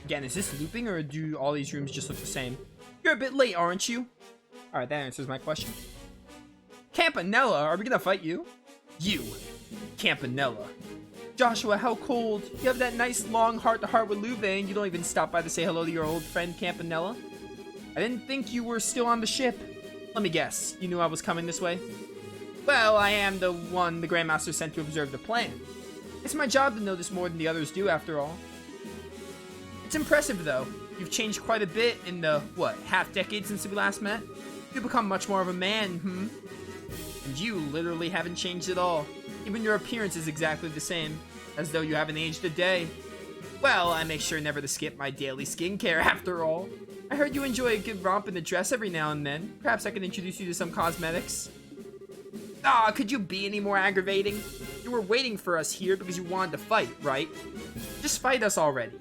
Again, is this looping or do all these rooms just look the same? You're a bit late, aren't you? Alright, that answers my question. Campanella, are we gonna fight you? You, Campanella. Joshua, how cold. You have that nice long heart-to-heart with Louvain, and you don't even stop by to say hello to your old friend Campanella? I didn't think you were still on the ship. Let me guess, you knew I was coming this way? Well, I am the one the Grandmaster sent to observe the plan. It's my job to know this more than the others do, after all. It's impressive, though. You've changed quite a bit in the, what, half-decade since we last met? You've become much more of a man, And you literally haven't changed at all. Even your appearance is exactly the same, as though you haven't aged a day. Well, I make sure never to skip my daily skincare, after all. I heard you enjoy a good romp in the dress every now and then. Perhaps I can introduce you to some cosmetics. Ah, could you be any more aggravating? You were waiting for us here because you wanted to fight, right? Just fight us already.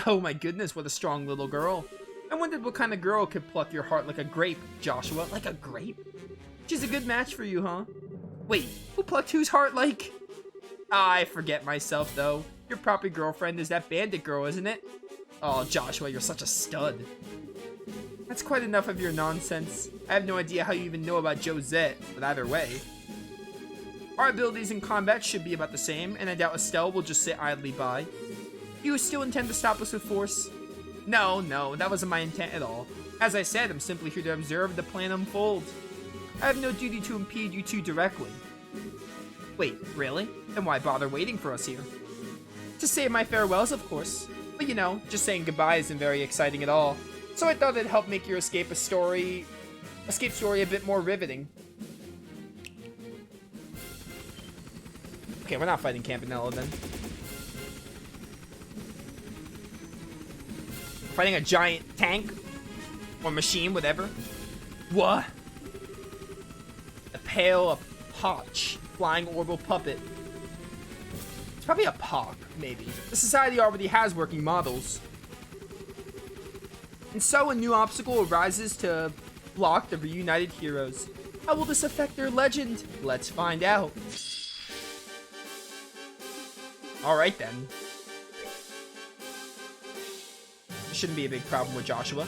Oh my goodness, what a strong little girl. I wondered what kind of girl could pluck your heart like a grape, Joshua. Like a grape? She's a good match for you, huh? Wait, who plucked whose heart like? Ah, I forget myself, though. Your proper girlfriend is that bandit girl, isn't it? Oh, Joshua, you're such a stud. That's quite enough of your nonsense. I have no idea how you even know about Josette, but either way. Our abilities in combat should be about the same, and I doubt Estelle will just sit idly by. You still intend to stop us with force? No, that wasn't my intent at all. As I said, I'm simply here to observe the plan unfold. I have no duty to impede you two directly. Wait, really? Then why bother waiting for us here? To say my farewells, of course. But you know, just saying goodbye isn't very exciting at all. So I thought it'd help make your escape story a bit more riveting. Okay, we're not fighting Campanella then. We're fighting a giant tank or machine, whatever. What? A pale, a potch, flying orbital puppet. It's probably a POC, maybe. The society already has working models. And so a new obstacle arises to block the reunited heroes. How will this affect their legend? Let's find out. Alright then. Shouldn't be a big problem with Joshua.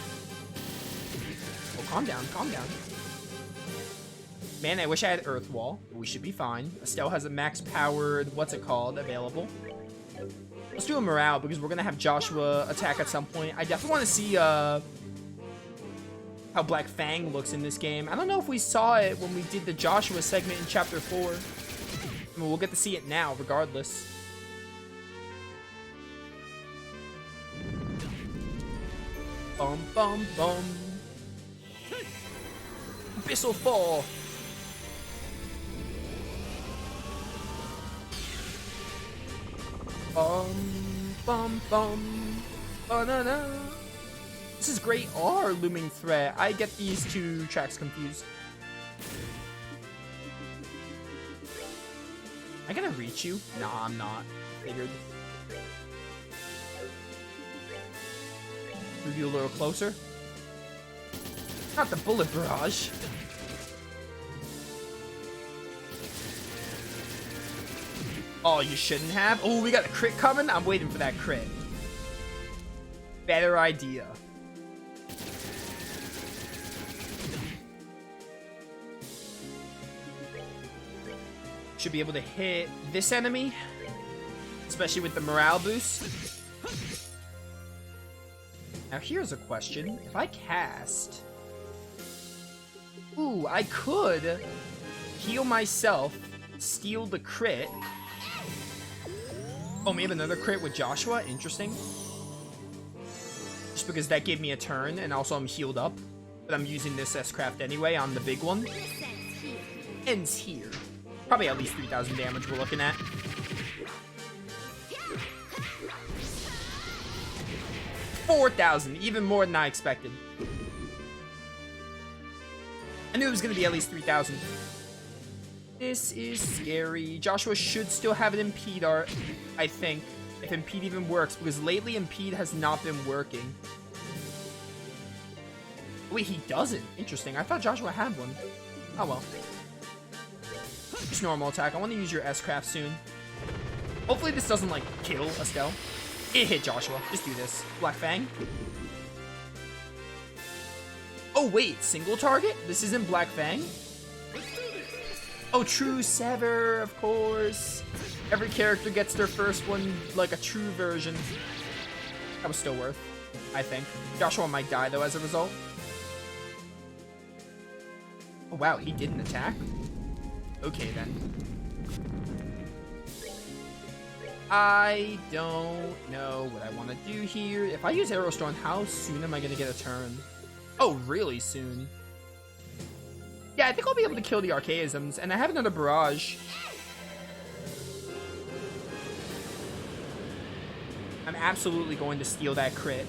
Oh, calm down, calm down. Man, I wish I had Earth Wall. We should be fine. Estelle has a max-powered, what's it called, available. Let's do a morale, because we're going to have Joshua attack at some point. I definitely want to see how Black Fang looks in this game. I don't know if we saw it when we did the Joshua segment in Chapter 4. I mean, we'll get to see it now, regardless. Bum, bum, bum. Abyssal Fall. Bum, bum, banana. This is Great R Looming Threat. I get these two tracks confused. Am I gonna reach you? Nah, I'm not. Figured. Move you a little closer. Not the bullet barrage. Oh, you shouldn't have. Oh, we got a crit coming. I'm waiting for that crit. Better idea. Should be able to hit this enemy, especially with the morale boost. Now here's a question. If I cast... Ooh, I could heal myself, steal the crit. Oh, maybe another crit with Joshua? Interesting. Just because that gave me a turn, and also I'm healed up. But I'm using this S-Craft anyway on the big one. Ends here. Probably at least 3,000 damage we're looking at. $4,000, even more than I expected. I knew it was going to be at least 3,000. This is scary. Joshua should still have an Impede art, I think. If Impede even works, because lately Impede has not been working. Wait, he doesn't. Interesting. I thought Joshua had one. Oh well. Just normal attack. I want to use your S-Craft soon. Hopefully this doesn't, like, kill Estelle. It hit Joshua. Just do this. Black Fang. Oh, wait. Single target? This isn't Black Fang? Oh, true Sever, of course. Every character gets their first one like a true version. That was still worth, I think. Joshua might die, though, as a result. Oh, wow. He didn't attack? Okay, then. I don't know what I want to do here. If I use Aerostorm, how soon am I going to get a turn? Oh, really soon. Yeah, I think I'll be able to kill the Archaisms, and I have another Barrage. I'm absolutely going to steal that crit,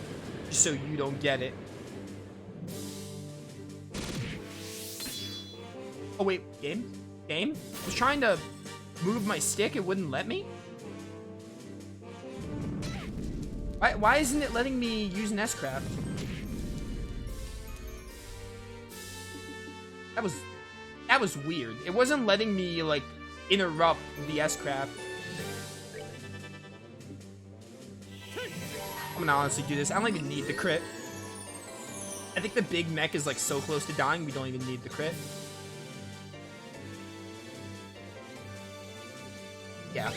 just so you don't get it. Oh, wait, game? Game? I was trying to move my stick, it wouldn't let me? Why isn't it letting me use an S-Craft? That was weird. It wasn't letting me, like, interrupt the S-Craft. I'm gonna honestly do this. I don't even need the crit. I think the big mech is, like, so close to dying, we don't even need the crit. Yeah.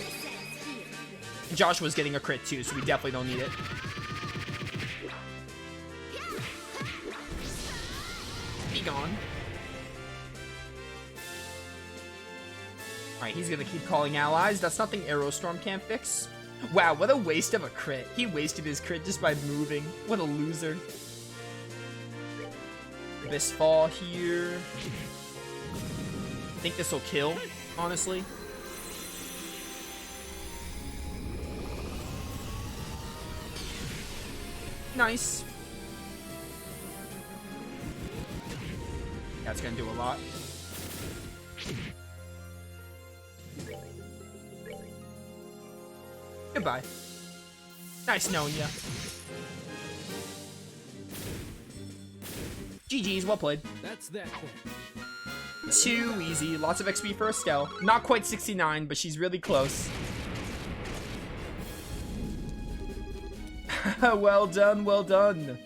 Joshua's getting a crit too, so we definitely don't need it. Be gone. Alright, he's gonna keep calling allies. That's nothing Aerostorm can't fix. Wow, what a waste of a crit. He wasted his crit just by moving. What a loser. Abyss Fall here. I think this will kill, honestly. Nice. That's gonna do a lot. Goodbye. Nice knowing ya. GG's, well played. That's that. Too easy. Lots of XP for Estelle. Not quite 69, but she's really close. Well done, well done.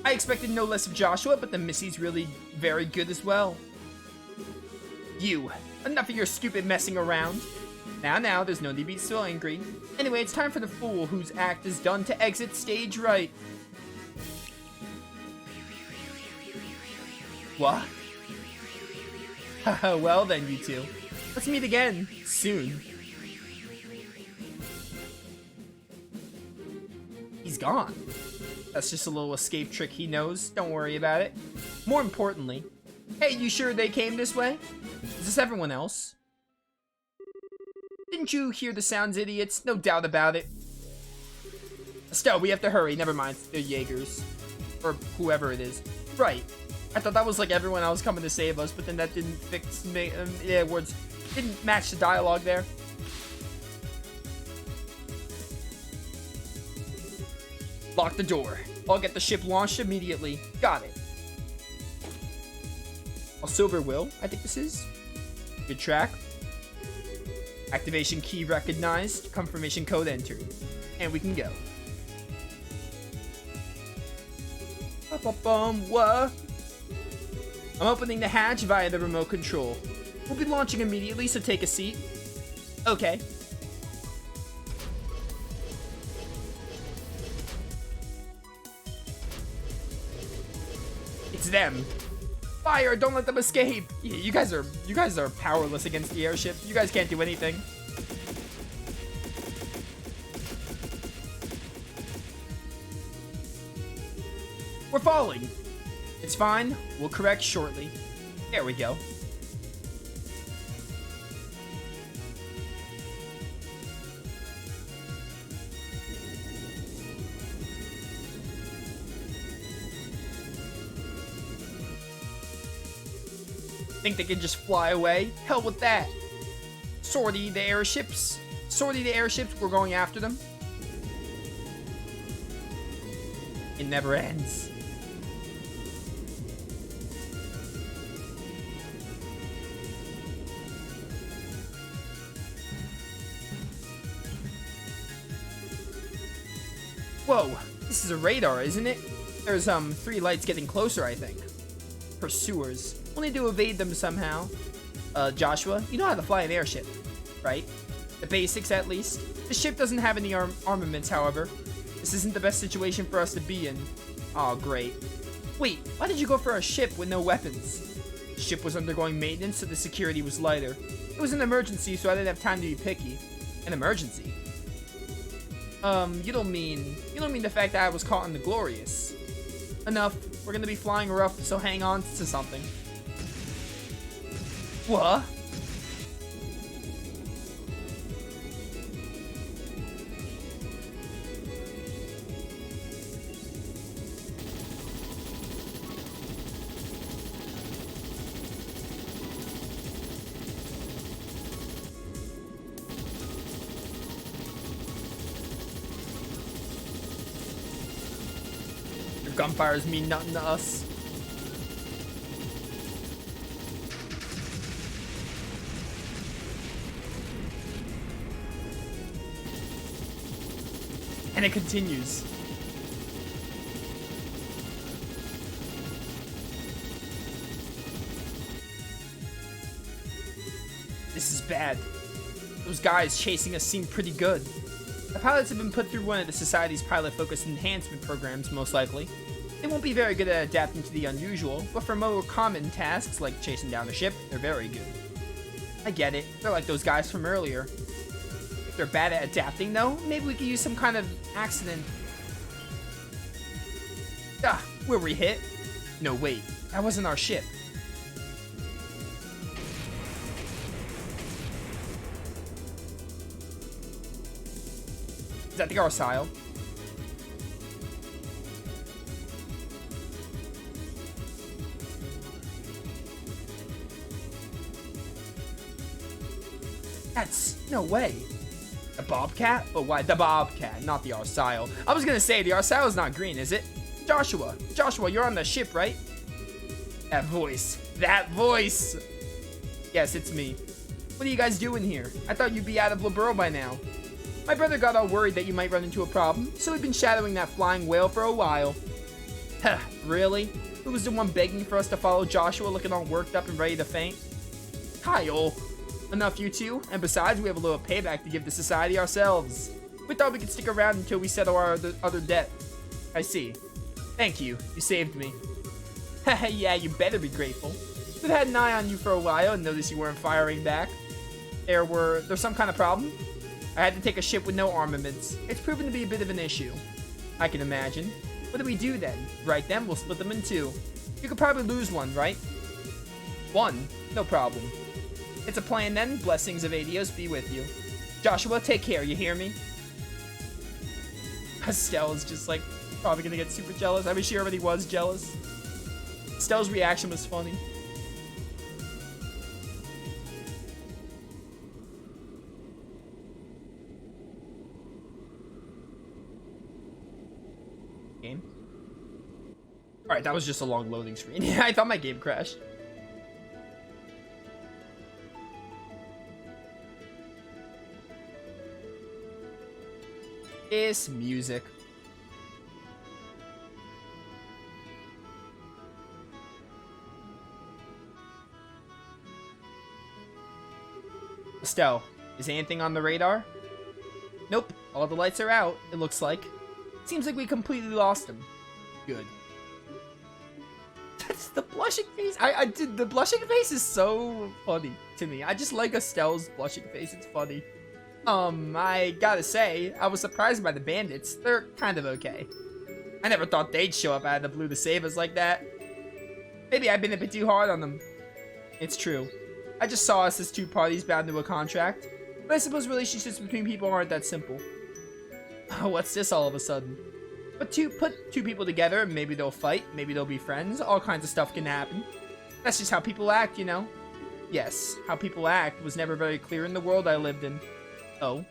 I expected no less of Joshua, but the Missy's really very good as well. You, enough of your stupid messing around. Now, there's no need to be so angry. Anyway, it's time for the fool whose act is done to exit stage right. What? Well then, you two. Let's meet again, soon. He's gone. That's just a little escape trick he knows. Don't worry about it. More importantly, hey, you sure they came this way? Is this everyone else? Didn't you hear the sounds, idiots? No doubt about it. Estelle, we have to hurry. Never mind. They're Jaegers. Or whoever it is. Right. I thought that was like everyone else coming to save us, but then that didn't fix me. Yeah, words didn't match the dialogue there. Lock the door. I'll get the ship launched immediately. Got it. A silver will, I think this is. Good track. Activation key recognized. Confirmation code entered. And we can go. What? I'm opening the hatch via the remote control. We'll be launching immediately, so take a seat. Okay. It's them. Fire! Don't let them escape. Yeah, you guys are powerless against the airship. You guys can't do anything. We're falling. It's fine. We'll correct shortly. There we go. Think they can just fly away? Hell with that. Sortie the airships. Sortie the airships. We're going after them. It never ends. Whoa, this is a radar, isn't it? There's 3 lights getting closer, I think. Pursuers. We'll need to evade them somehow. Joshua, you know how to fly an airship, right? The basics, at least. The ship doesn't have any armaments, however. This isn't the best situation for us to be in. Oh, great. Wait, why did you go for a ship with no weapons? The ship was undergoing maintenance, so the security was lighter. It was an emergency, so I didn't have time to be picky. An emergency? You don't mean the fact that I was caught in the Glorious. Enough. We're gonna be flying rough, so hang on to something. What? Your gunfires mean nothing to us. And it continues. This is bad. Those guys chasing us seem pretty good. The pilots have been put through one of the Society's pilot-focused enhancement programs, most likely. They won't be very good at adapting to the unusual, but for more common tasks like chasing down a ship, they're very good. I get it. They're like those guys from earlier. If they're bad at adapting, though, maybe we could use some kind of accident. Ah, were we hit? No, wait. That wasn't our ship. Is that the Arsile? That's no way. The Bobcat? But why the Bobcat, not the Arsile? I was gonna say the Arsile's not green, is it? Joshua, you're on the ship, right? That voice. Yes, it's me. What are you guys doing here? I thought you'd be out of Laburo by now. My brother got all worried that you might run into a problem, so we've been shadowing that flying whale for a while. Huh, really? Who was the one begging for us to follow Joshua looking all worked up and ready to faint? Kyle. Enough, you two, and besides, we have a little payback to give the Society ourselves. We thought we could stick around until we settle our other debt. I see. Thank you. You saved me. Haha, yeah, you better be grateful. We've had an eye on you for a while and noticed you weren't firing back. There's some kind of problem? I had to take a ship with no armaments. It's proven to be a bit of an issue. I can imagine. What do we do then? Right then, we'll split them in 2. You could probably lose one, right? 1? No problem. It's a plan then. Blessings of Adios be with you. Joshua, take care, you hear me? Estelle is just like probably gonna get super jealous. I mean, she already was jealous. Estelle's reaction was funny. Game. Alright, that was just a long loading screen. Yeah, I thought my game crashed. It's music. Estelle, is anything on the radar? Nope, all the lights are out, it looks like. Seems like we completely lost him. Good. That's the blushing face. The blushing face is so funny to me. I just like Estelle's blushing face, it's funny. I gotta say, I was surprised by the bandits. They're kind of okay. I never thought they'd show up out of the blue to save us like that. Maybe I've been a bit too hard on them. It's true. I just saw us as 2 parties bound to a contract. But I suppose relationships between people aren't that simple. Oh, what's this all of a sudden? Put two people together and maybe they'll fight, maybe they'll be friends. All kinds of stuff can happen. That's just how people act, you know? Yes, how people act was never very clear in the world I lived in. Oh.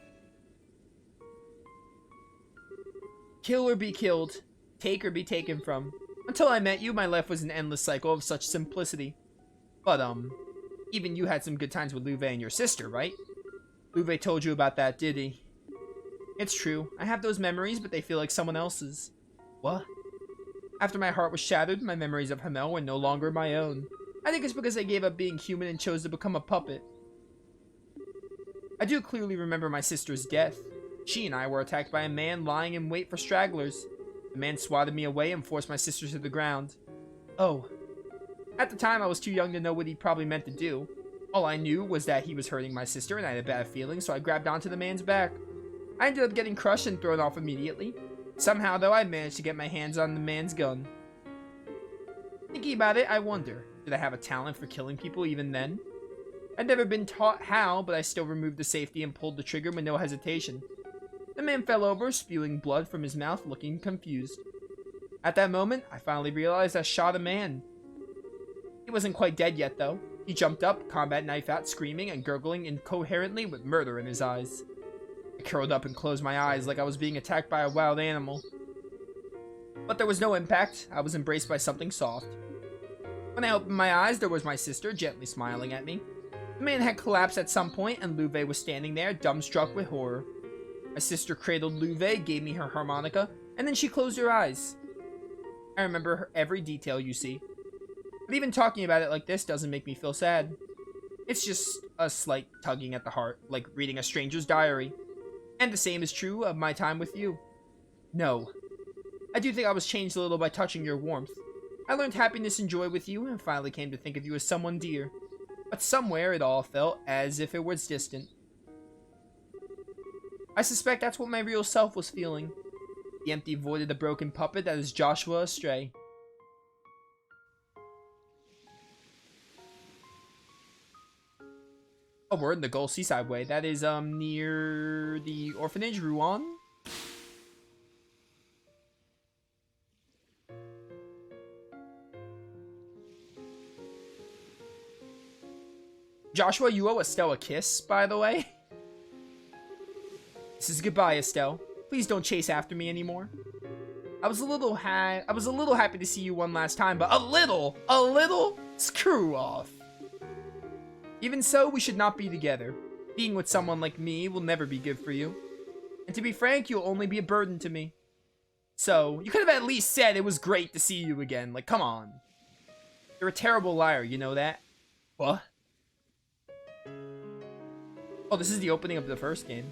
Kill or be killed. Take or be taken from. Until I met you, my life was an endless cycle of such simplicity. But, even you had some good times with Louve and your sister, right? Louve told you about that, did he? It's true. I have those memories, but they feel like someone else's. What? After my heart was shattered, my memories of Hamel were no longer my own. I think it's because I gave up being human and chose to become a puppet. I do clearly remember my sister's death. She and I were attacked by a man lying in wait for stragglers. The man swatted me away and forced my sister to the ground. Oh. At the time, I was too young to know what he probably meant to do. All I knew was that he was hurting my sister and I had a bad feeling, so I grabbed onto the man's back. I ended up getting crushed and thrown off immediately. Somehow, though, I managed to get my hands on the man's gun. Thinking about it, I wonder, did I have a talent for killing people even then? I'd never been taught how, but I still removed the safety and pulled the trigger with no hesitation. The man fell over, spewing blood from his mouth, looking confused. At that moment, I finally realized I shot a man. He wasn't quite dead yet, though. He jumped up, combat knife out, screaming and gurgling incoherently with murder in his eyes. I curled up and closed my eyes like I was being attacked by a wild animal. But there was no impact. I was embraced by something soft. When I opened my eyes, there was my sister, gently smiling at me. The man had collapsed at some point, and Louve was standing there, dumbstruck with horror. My sister cradled Louve, gave me her harmonica, and then she closed her eyes. I remember every detail, you see. But even talking about it like this doesn't make me feel sad. It's just a slight tugging at the heart, like reading a stranger's diary. And the same is true of my time with you. No. I do think I was changed a little by touching your warmth. I learned happiness and joy with you, and finally came to think of you as someone dear. But somewhere it all felt as if it was distant. I suspect that's what my real self was feeling. The empty void of the broken puppet that is Joshua astray. Oh, we're in the Gold Seaside Way. That is, near the orphanage, Rouen. Joshua, you owe Estelle a kiss, by the way. This is goodbye, Estelle. Please don't chase after me anymore. I was a little happy to see you one last time, but a little? Screw off. Even so, we should not be together. Being with someone like me will never be good for you. And to be frank, you'll only be a burden to me. So, you could have at least said it was great to see you again. Like, come on. You're a terrible liar, you know that? What? Oh, this is the opening of the first game.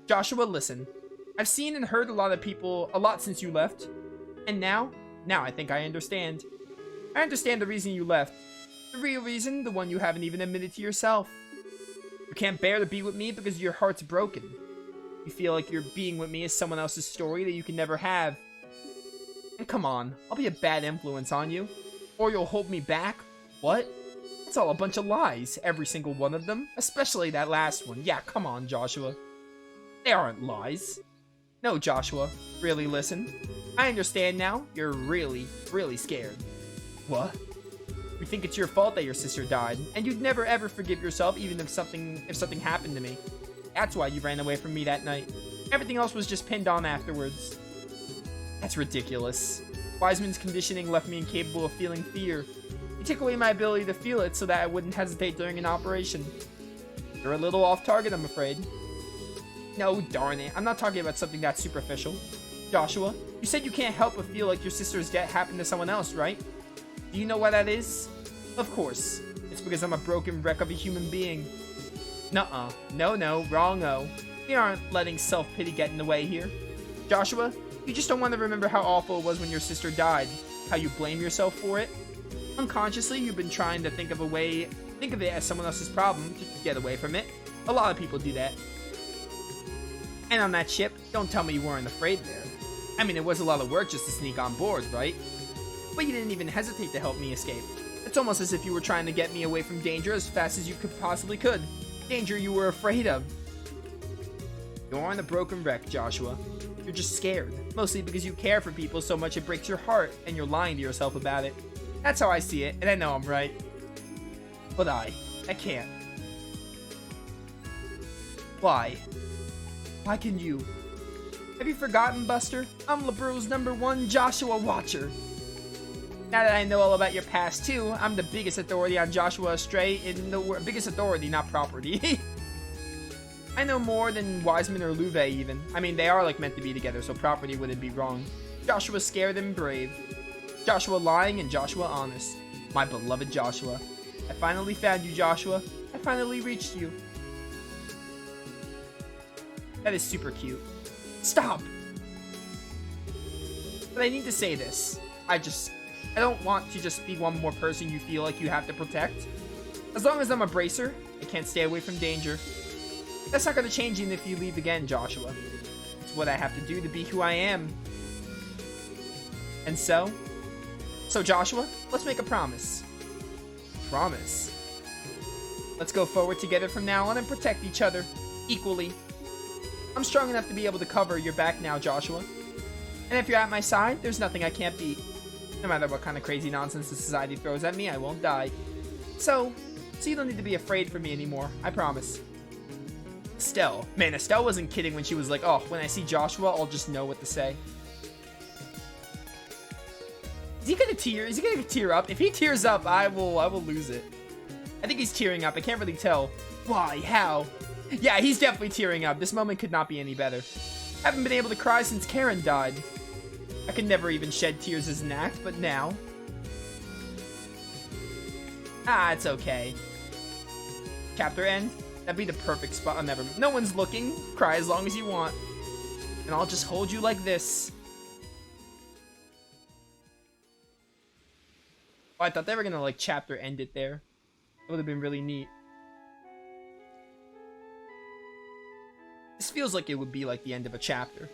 Joshua, listen. I've seen and heard a lot since you left. And now I think I understand. I understand the reason you left. The real reason, the one you haven't even admitted to yourself. You can't bear to be with me because your heart's broken. You feel like your being with me is someone else's story that you can never have. And come on, I'll be a bad influence on you. Or you'll hold me back? What? It's all a bunch of lies, every single one of them. Especially that last one. Yeah, come on, Joshua. They aren't lies. No, Joshua, really listen. I understand now. You're really, really scared. What? You think it's your fault that your sister died, and you'd never ever forgive yourself even if something happened to me. That's why you ran away from me that night. Everything else was just pinned on afterwards. That's ridiculous. Wiseman's conditioning left me incapable of feeling fear. He took away my ability to feel it so that I wouldn't hesitate during an operation. You're a little off target, I'm afraid. No, darn it. I'm not talking about something that superficial. Joshua, you said you can't help but feel like your sister's death happened to someone else, right? Do you know why that is? Of course. It's because I'm a broken wreck of a human being. Nuh-uh. No, wrong-o. We aren't letting self-pity get in the way here. Joshua, you just don't want to remember how awful it was when your sister died. How you blame yourself for it. Unconsciously, you've been trying to think of it as someone else's problem to get away from it. A lot of people do that. And on that ship, don't tell me you weren't afraid there. I mean, it was a lot of work just to sneak on board, right? But you didn't even hesitate to help me escape. It's almost as if you were trying to get me away from danger as fast as you possibly could. Danger you were afraid of. You aren't a broken wreck, Joshua. You're just scared. Mostly because you care for people so much it breaks your heart, and you're lying to yourself about it. That's how I see it, and I know I'm right. But I can't. Why? Why can you? Have you forgotten, Buster? I'm LeBrew's #1 Joshua Watcher. Now that I know all about your past too, I'm the biggest authority on Joshua Astray in the world. Biggest authority, not property. I know more than Wiseman or Louvet even. I mean, they are like meant to be together, so property wouldn't be wrong. Joshua scared and brave. Joshua lying and Joshua honest. My beloved Joshua. I finally found you, Joshua. I finally reached you. That is super cute. Stop! But I need to say this. I don't want to just be one more person you feel like you have to protect. As long as I'm a bracer, I can't stay away from danger. That's not going to change even if you leave again, Joshua. It's what I have to do to be who I am. And so Joshua, let's make a promise. Promise? Let's go forward together from now on and protect each other equally. I'm strong enough to be able to cover your back now, Joshua. And if you're at my side, there's nothing I can't beat. No matter what kind of crazy nonsense the society throws at me, I won't die. So you don't need to be afraid for me anymore. I promise. Estelle. Man, Estelle wasn't kidding when she was like, oh, when I see Joshua, I'll just know what to say. Is he gonna tear? Is he gonna tear up? If he tears up, I will lose it. I think he's tearing up. I can't really tell. Why? How? Yeah, he's definitely tearing up. This moment could not be any better. I haven't been able to cry since Karen died. I could never even shed tears as an act, but now... Ah, it's okay. Chapter end? That'd be the perfect spot. Oh, never. No one's looking. Cry as long as you want. And I'll just hold you like this. Oh, I thought they were gonna, like, chapter end it there. That would have been really neat. This feels like it would be, like, the end of a chapter.